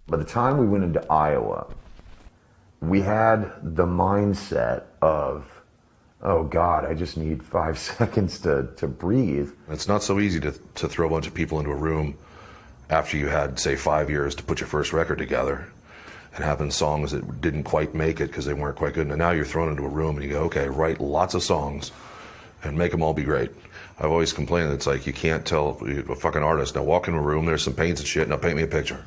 By the time we went into Iowa, we had the mindset of, oh God, I just need 5 seconds to breathe. It's not so easy to throw a bunch of people into a room after you had, say, 5 years to put your first record together and having songs that didn't quite make it because they weren't quite good. And now you're thrown into a room and you go, okay, write lots of songs and make them all be great. I've always complained, it's like you can't tell a fucking artist, now walk into a room, there's some paints and shit, now paint me a picture.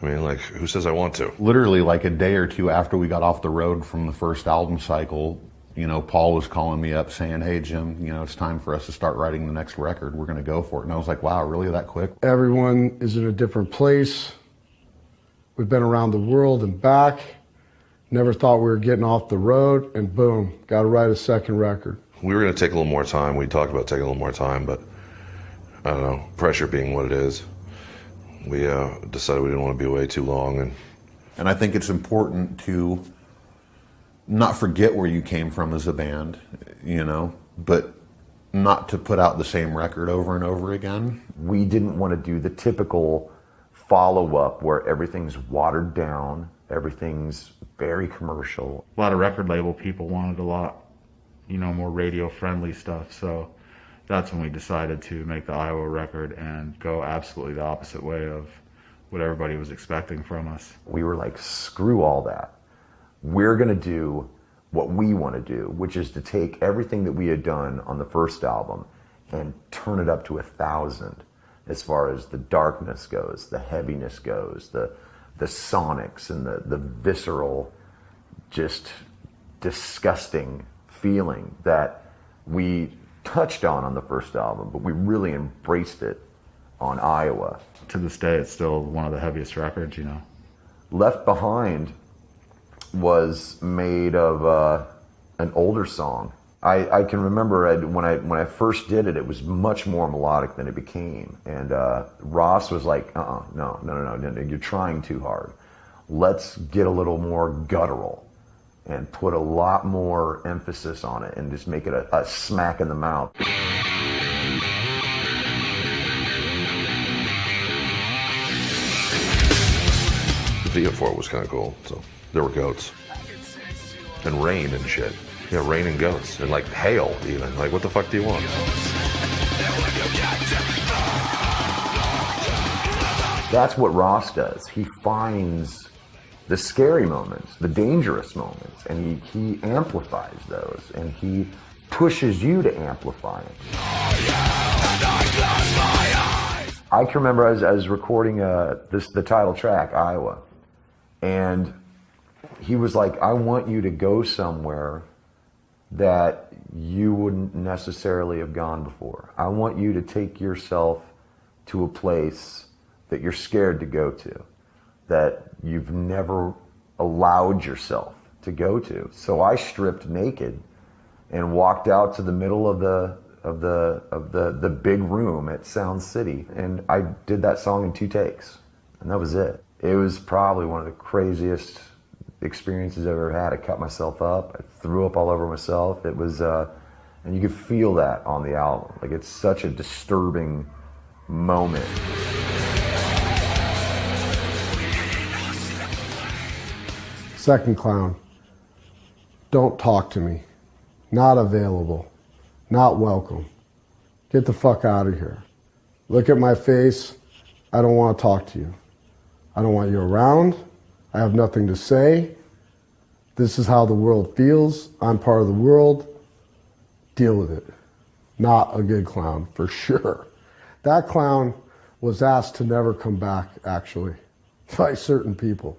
I mean, like, who says I want to? Literally, like a day or two after we got off the road from the first album cycle, you know, Paul was calling me up saying, hey, Jim, you know, it's time for us to start writing the next record. We're going to go for it. And I was like, wow, really that quick? Everyone is in a different place. We've been around the world and back. Never thought we were getting off the road, and boom, got to write a second record. We were going to take a little more time. We talked about taking a little more time, but I don't know, pressure being what it is, we decided we didn't want to be away too long. And I think it's important to not forget where you came from as a band, you know, but not to put out the same record over and over again. We didn't want to do the typical follow-up where everything's watered down, everything's very commercial. A lot of record label people wanted a lot, you know, more radio-friendly stuff, so that's when we decided to make the Iowa record and go absolutely the opposite way of what everybody was expecting from us. We were like, screw all that. We're going to do what we want to do, which is to take everything that we had done on the first album and turn it up to 1,000 as far as the darkness goes, the heaviness goes, the sonics and the visceral, just disgusting feeling that we touched on the first album, but we really embraced it on Iowa. To this day, it's still one of the heaviest records, you know. Left Behind was made of an older song. I can remember when I first did it, it was much more melodic than it became. And Ross was like, no, you're trying too hard. Let's get a little more guttural and put a lot more emphasis on it and just make it a smack in the mouth. The video for it was kind of cool, so there were goats. And rain and shit. Yeah, rain and goats. And like hail even. Like, what the fuck do you want? That's what Ross does. He finds the scary moments, the dangerous moments, and he amplifies those, and he pushes you to amplify them. I can remember I was recording the title track, Iowa, and he was like, I want you to go somewhere that you wouldn't necessarily have gone before. I want you to take yourself to a place that you're scared to go to, that you've never allowed yourself to go to. So I stripped naked and walked out to the middle of the big room at Sound City, and I did that song in 2 takes, and that was it. It was probably one of the craziest experiences I've ever had. I cut myself up, I threw up all over myself. It was, and you could feel that on the album. Like, it's such a disturbing moment. Second clown. Don't talk to me. Not available. Not welcome. Get the fuck out of here. Look at my face. I don't want to talk to you. I don't want you around. I have nothing to say. This is how the world feels. I'm part of the world. Deal with it. Not a good clown, for sure. That clown was asked to never come back, actually, by certain people.